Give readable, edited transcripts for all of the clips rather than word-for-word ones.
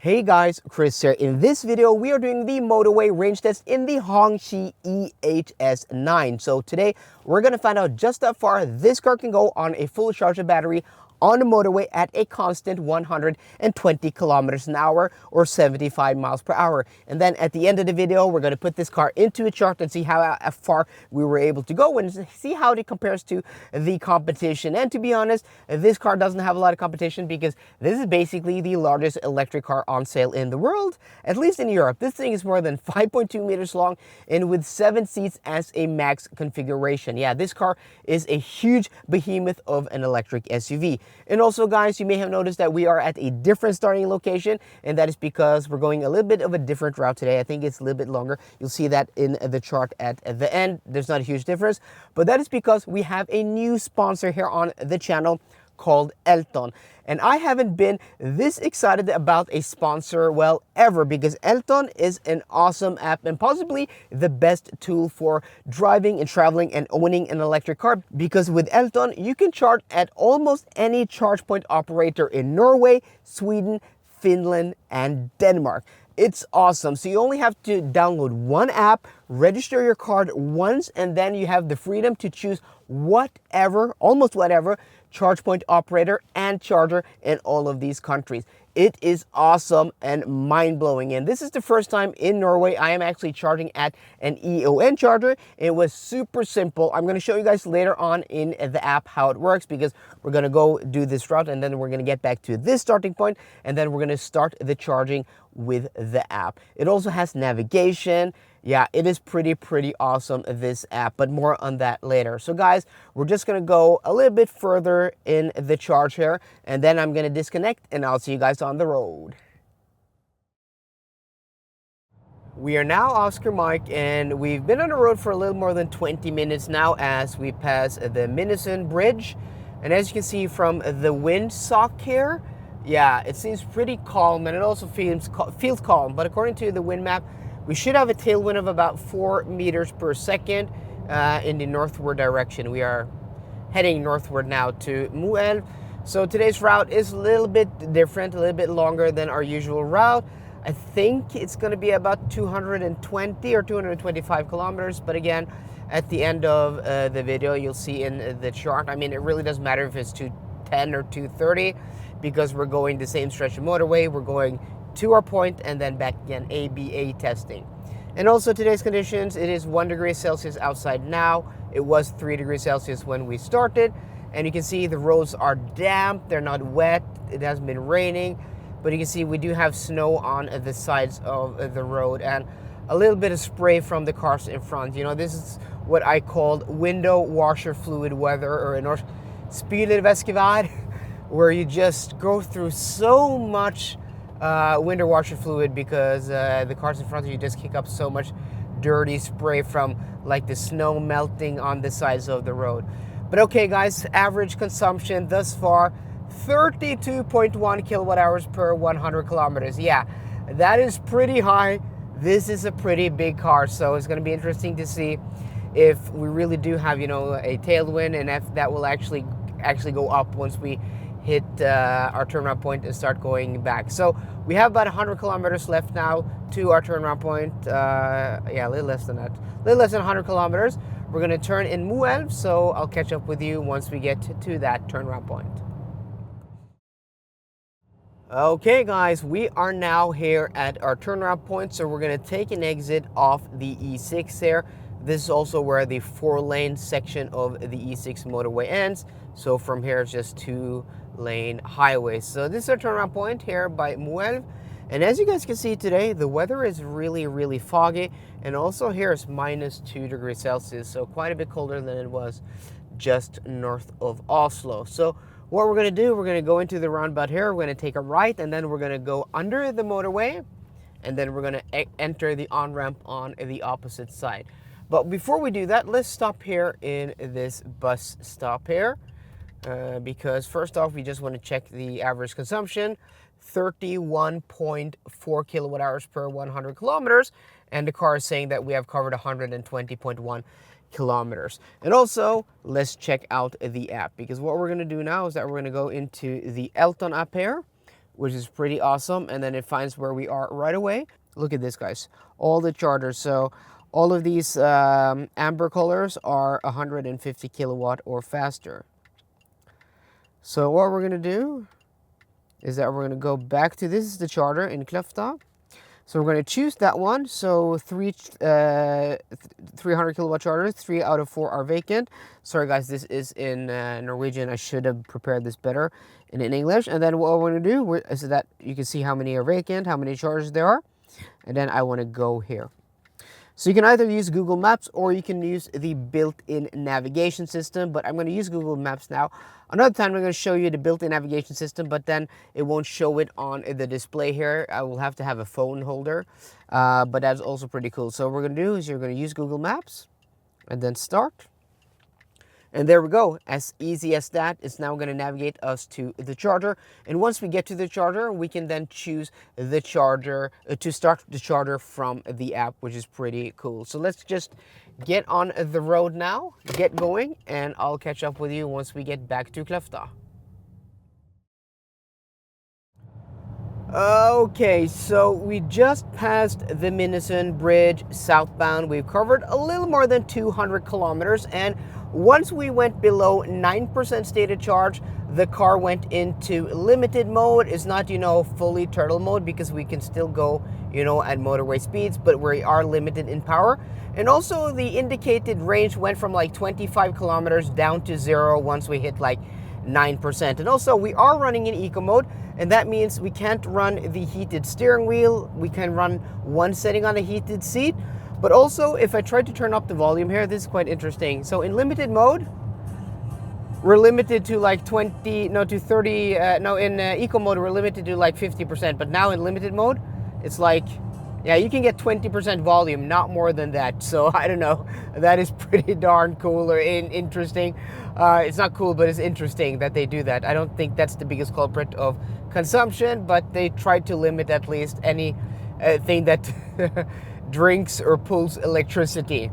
Hey guys, Chris here. In this video, we are doing the Motorway range test in the Hongqi E-HS9. So today, we're going to find out just how far this car can go on a full charge of battery on the motorway at a constant 120 kilometers an hour or 75 miles per hour. And then at the end of the video, we're going to put this car into a chart and see how far we were able to go and see how it compares to the competition. And to be honest, this car doesn't have a lot of competition because this is basically the largest electric car on sale in the world, at least in Europe. This thing is more than 5.2 meters long and with 7 seats as a max configuration. Yeah, this car is a huge behemoth of an electric SUV. And also, guys, you may have noticed that we are at a different starting location, and that is because we're going a little bit of a different route today. I think it's a little bit longer. You'll see that in the chart at the end. There's not a huge difference, but that is because we have a new sponsor here on the channel called Elton. And I haven't been this excited about a sponsor, well, ever, because Elton is an awesome app and possibly the best tool for driving and traveling and owning an electric car. Because with Elton, you can charge at almost any charge point operator in Norway, Sweden, Finland, and Denmark. It's awesome. So you only have to download one app, register your card once, and then you have the freedom to choose whatever, almost whatever, charge point operator and charger in all of these countries. It is awesome and mind-blowing. And this is the first time in Norway I am actually charging at an EON charger. It was super simple. I'm going to show you guys later on in the app how it works, because we're going to go do this route and then we're going to get back to this starting point and then we're going to start the charging with the app. It also has navigation. Yeah, it is pretty awesome, this app, but more on that later. So guys, we're just gonna go a little bit further in the charge here, and then I'm gonna disconnect and I'll see you guys on the road. We are now Oscar Mike, and we've been on the road for a little more than 20 minutes now as we pass the Minnesund Bridge. And as you can see from the windsock here, yeah, it seems pretty calm, and it also feels calm, but according to the wind map, we should have a tailwind of about 4 meters per second in the northward direction. We are heading northward now to Moelv. So today's route is a little bit different, a little bit longer than our usual route. I think it's going to be about 220 or 225 kilometers. But again, at the end of the video, you'll see in the chart, I mean, it really doesn't matter if it's 210 or 230 because we're going the same stretch of motorway. We're going to our point and then back again, ABA testing. And also today's conditions, it is 1 degree Celsius outside now. It was 3 degrees Celsius when we started. And you can see the roads are damp, they're not wet, it hasn't been raining. But you can see we do have snow on the sides of the road and a little bit of spray from the cars in front. You know, this is what I called window washer fluid weather, or in Norse, spylervæskevær, where you just go through so much window washer fluid because the cars in front of you just kick up so much dirty spray from like the snow melting on the sides of the road. But okay guys, average consumption thus far 32.1 kilowatt hours per 100 kilometers. Yeah, that is pretty high. This is a pretty big car, so it's going to be interesting to see if we really do have, you know, a tailwind, and if that will actually go up once we hit our turnaround point and start going back. So we have about 100 kilometers left now to our turnaround point. Yeah, a little less than that. A little less than 100 kilometers. We're going to turn in Moelv, so I'll catch up with you once we get to that turnaround point. Okay guys, we are now here at our turnaround point, so we're going to take an exit off the E6 there. This is also where the 4-lane section of the E6 motorway ends. So from here, it's just 2-lane highway. So this is our turnaround point here by Moelv. And as you guys can see today, the weather is really foggy. And also here it's minus 2 degrees Celsius. So quite a bit colder than it was just north of Oslo. So what we're going to do, we're going to go into the roundabout here. We're going to take a right, and then we're going to go under the motorway. And then we're going to enter the on-ramp on the opposite side. But before we do that, let's stop here in this bus stop here. Because first off, we just want to check the average consumption, 31.4 kilowatt hours per 100 kilometers. And the car is saying that we have covered 120.1 kilometers. And also, let's check out the app, because what we're going to do now is that we're going to go into the Elton-app here. which is pretty awesome. And then it finds where we are right away. Look at this, guys. All the chargers. So all of these amber colors are 150 kilowatt or faster. So what we're going to do is that we're going to go back to, this is the charger in Kløfta. So we're going to choose that one. So 300 kilowatt chargers, 3 out of 4 are vacant. Sorry guys, this is in Norwegian. I should have prepared this better in English. And then what we're going to do is that you can see how many are vacant, how many chargers there are. And then I want to go here. So you can either use Google Maps or you can use the built-in navigation system, but I'm going to use Google Maps now. Another time I'm going to show you the built-in navigation system, but then it won't show it on the display here. I will have to have a phone holder, but that's also pretty cool. So what we're going to do is you're going to use Google Maps and then start. And there we go. As easy as that, it's now going to navigate us to the charger. And once we get to the charger, we can then choose the charger to start the charger from the app, which is pretty cool. So let's just get on the road now, get going, and I'll catch up with you once we get back to Kløfta. Okay, so we just passed the Minnesund Bridge southbound. We've covered a little more than 200 kilometers, and once we went below 9% stated charge, the car went into limited mode. It's not, fully turtle mode because we can still go, at motorway speeds, but we are limited in power. And also the indicated range went from like 25 kilometers down to 0 once we hit like 9%. And also we are running in eco mode, and that means we can't run the heated steering wheel. We can run one setting on the heated seat. But also, if I try to turn up the volume here, this is quite interesting. So in limited mode, we're limited to like in eco mode, we're limited to like 50%. But now in limited mode, it's like, yeah, you can get 20% volume, not more than that. So I don't know, that is pretty darn cool or interesting. It's not cool, but it's interesting that they do that. I don't think that's the biggest culprit of consumption, but they try to limit at least any thing that drinks or pulls electricity.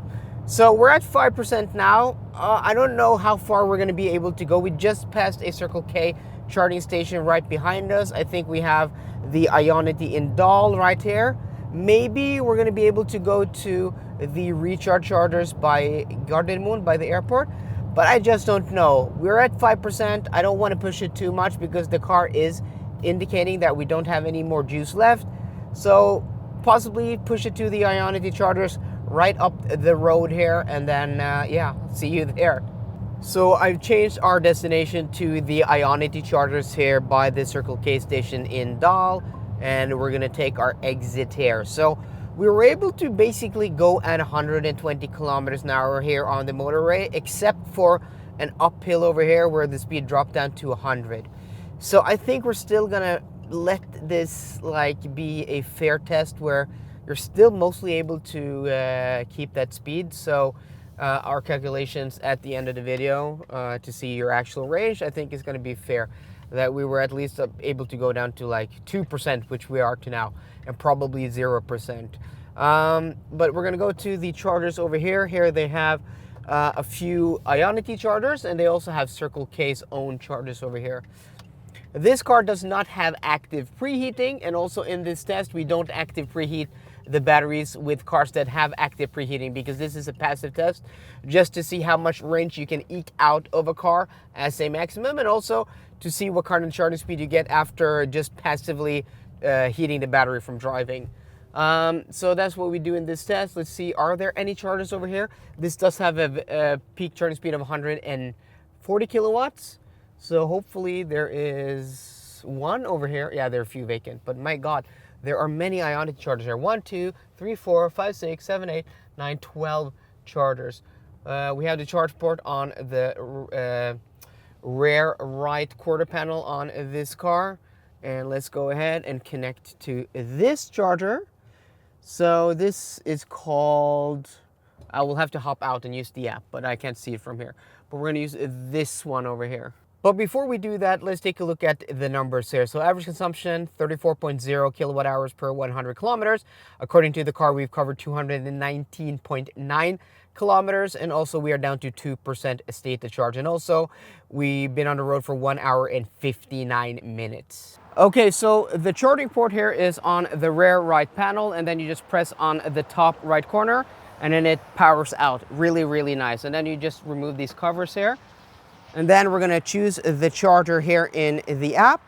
So we're at 5% now. I don't know how far we're going to be able to go. We just passed a Circle K charging station right behind us. I think we have the Ionity in Dal right here. Maybe we're going to be able to go to the recharge chargers by Gardermoen, by the airport, but I just don't know. We're at 5%. I don't want to push it too much because the car is indicating that we don't have any more juice left. So possibly push it to the Ionity chargers right up the road here, and then yeah, see you there. So I've changed our destination to the Ionity chargers here by the Circle K station in Dal, and we're gonna take our exit here. So we were able to basically go at 120 kilometers an hour here on the motorway, except for an uphill over here where the speed dropped down to 100. So I think we're still gonna let this be a fair test where you're still mostly able to keep that speed. So our calculations at the end of the video to see your actual range, I think is going to be fair, that we were at least able to go down to like 2%, which we are to now, and probably 0%. But we're going to go to the chargers over here. Here they have a few Ionity chargers, and they also have Circle K's own chargers over here. This car does not have active preheating, and also in this test we don't active preheat the batteries with cars that have active preheating, because this is a passive test just to see how much range you can eke out of a car as a maximum, and also to see what kind of charging speed you get after just passively heating the battery from driving. So that's what we do in this test. Let's see, are there any chargers over here? This does have a peak charging speed of 140 kilowatts. So hopefully there is one over here. Yeah, there are a few vacant, but my God, there are many Ionity chargers here. 1, 2, 3, 4, 5, 6, 7, 8, 9, 12 chargers. We have the charge port on the rear right quarter panel on this car. And let's go ahead and connect to this charger. So this is called, I will have to hop out and use the app, but I can't see it from here. But we're gonna use this one over here. But before we do that, let's take a look at the numbers here. So average consumption, 34.0 kilowatt hours per 100 kilometers. According to the car, we've covered 219.9 kilometers, and also we are down to 2% state to charge. And also, we've been on the road for 1 hour and 59 minutes. Okay, so the charging port here is on the rear right panel, and then you just press on the top right corner, and then it powers out. Really, really nice. And then you just remove these covers here. And then we're gonna choose the charger here in the app.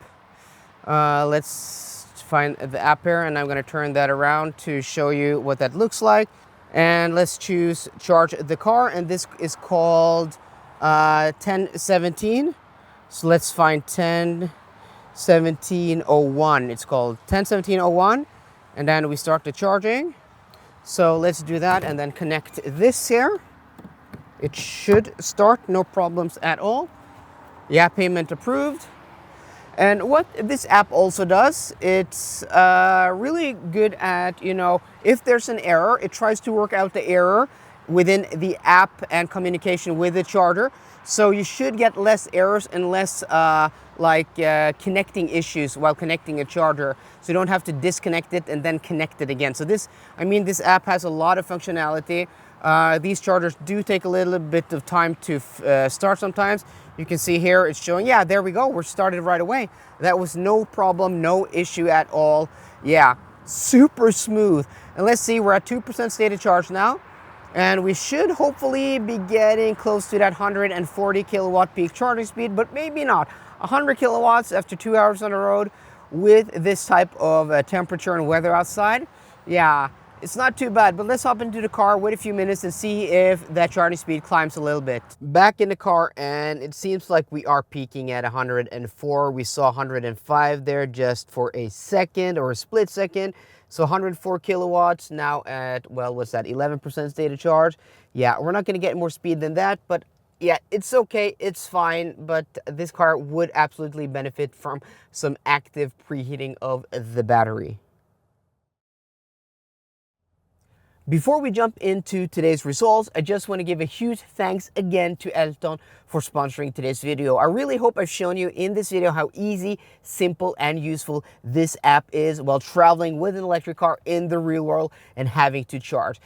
Let's find the app here, and I'm gonna turn that around to show you what that looks like. And let's choose charge the car, and this is called 1017. So let's find 101701. It's called 101701, and then we start the charging. So let's do that and then connect this here. It should start, no problems at all. Yeah, payment approved. And what this app also does, it's really good at, if there's an error, it tries to work out the error within the app and communication with the charger. So you should get less errors and less connecting issues while connecting a charger. So you don't have to disconnect it and then connect it again. So this app has a lot of functionality. These chargers do take a little bit of time to start sometimes. You can see here it's showing, yeah, there we go, we're started right away. That was no problem, no issue at all. Yeah, super smooth. And let's see, we're at 2% state of charge now. And we should hopefully be getting close to that 140 kilowatt peak charging speed, but maybe not. 100 kilowatts after 2 hours on the road with this type of temperature and weather outside. Yeah, it's not too bad, but let's hop into the car, wait a few minutes and see if that charging speed climbs a little bit. Back in the car, and it seems like we are peaking at 104. We saw 105 there just for a second or a split second. So 104 kilowatts now at, well, what's that, 11% state of charge. Yeah, we're not gonna get more speed than that, but yeah, it's okay, it's fine, but this car would absolutely benefit from some active preheating of the battery. Before we jump into today's results, I just want to give a huge thanks again to Elton for sponsoring today's video. I really hope I've shown you in this video how easy, simple, and useful this app is while traveling with an electric car in the real world and having to charge.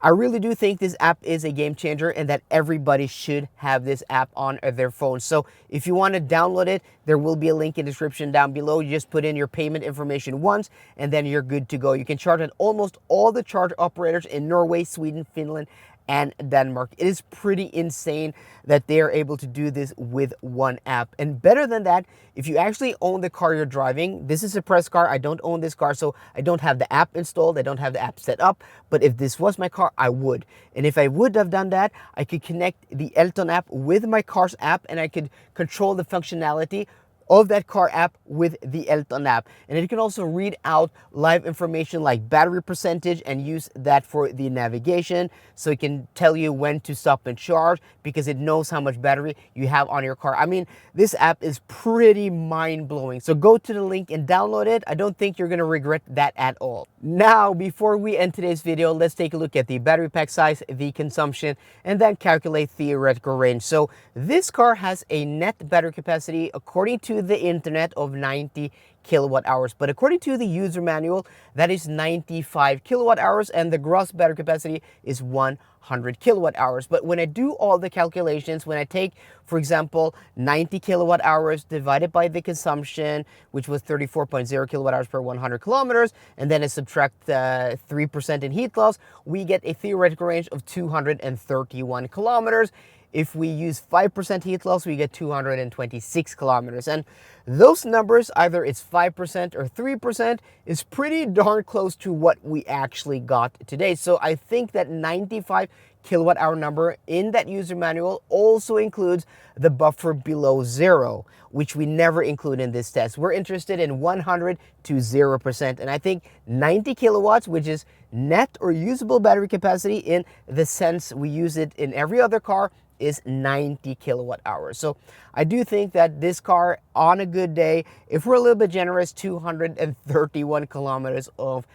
I really do think this app is a game changer and that everybody should have this app on their phone. So if you want to download it, there will be a link in the description down below. You just put in your payment information once and then you're good to go. You can charge at almost all the charge operators in Norway, Sweden, Finland, and Denmark. It is pretty insane that they are able to do this with one app. And better than that, if you actually own the car you're driving, this is a press car, I don't own this car, so I don't have the app installed, I don't have the app set up, but if this was my car, I would. And if I would have done that, I could connect the Elton-app with my car's app and I could control the functionality of that car app with the Elton-app. And it can also read out live information like battery percentage and use that for the navigation. So it can tell you when to stop and charge because it knows how much battery you have on your car. I mean, this app is pretty mind-blowing. So go to the link and download it. I don't think you're gonna regret that at all. Now, before we end today's video, let's take a look at the battery pack size, the consumption, and then calculate theoretical range. So this car has a net battery capacity, according to the internet, of 90 kilowatt hours, but according to the user manual, that is 95 kilowatt hours, and the gross battery capacity is 100 kilowatt hours. But when I do all the calculations, when I take, for example, 90 kilowatt hours divided by the consumption, which was 34.0 kilowatt hours per 100 kilometers, and then I subtract 3% in heat loss, we get a theoretical range of 231 kilometers. If we use 5% heat loss, we get 226 kilometers. And those numbers, either it's 5% or 3%, is pretty darn close to what we actually got today. So I think that 95 kilowatt hour number in that user manual also includes the buffer below zero, which we never include in this test. We're interested in 100 to 0%. And I think 90 kilowatts, which is net or usable battery capacity in the sense we use it in every other car, is 90 kilowatt hours. So I do think that this car, on a good day, if we're a little bit generous, 231 kilometers of,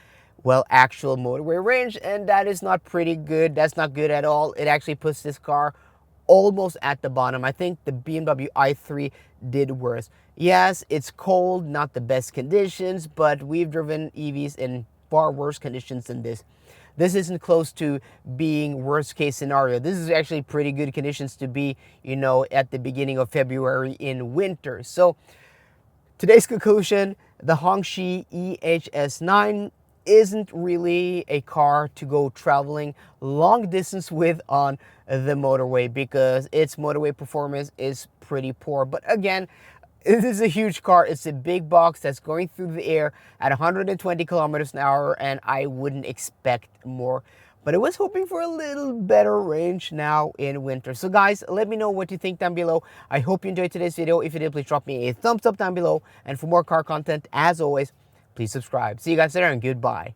well, actual motorway range, and that is not pretty good. That's not good at all. It actually puts this car almost at the bottom. I think the BMW i3 did worse. Yes, it's cold, not the best conditions, but we've driven EVs in far worse conditions than this. This isn't close to being worst case scenario. This is actually pretty good conditions to be, you know, at the beginning of February in winter. So today's conclusion, the Hongqi E-HS9 isn't really a car to go traveling long distance with on the motorway because its motorway performance is pretty poor. But again, this is a huge car. It's a big box that's going through the air at 120 kilometers an hour, and I wouldn't expect more. But I was hoping for a little better range now in winter. So guys, let me know what you think down below. I hope you enjoyed today's video. If you did, please drop me a thumbs up down below. And for more car content, as always, please subscribe. See you guys later and goodbye.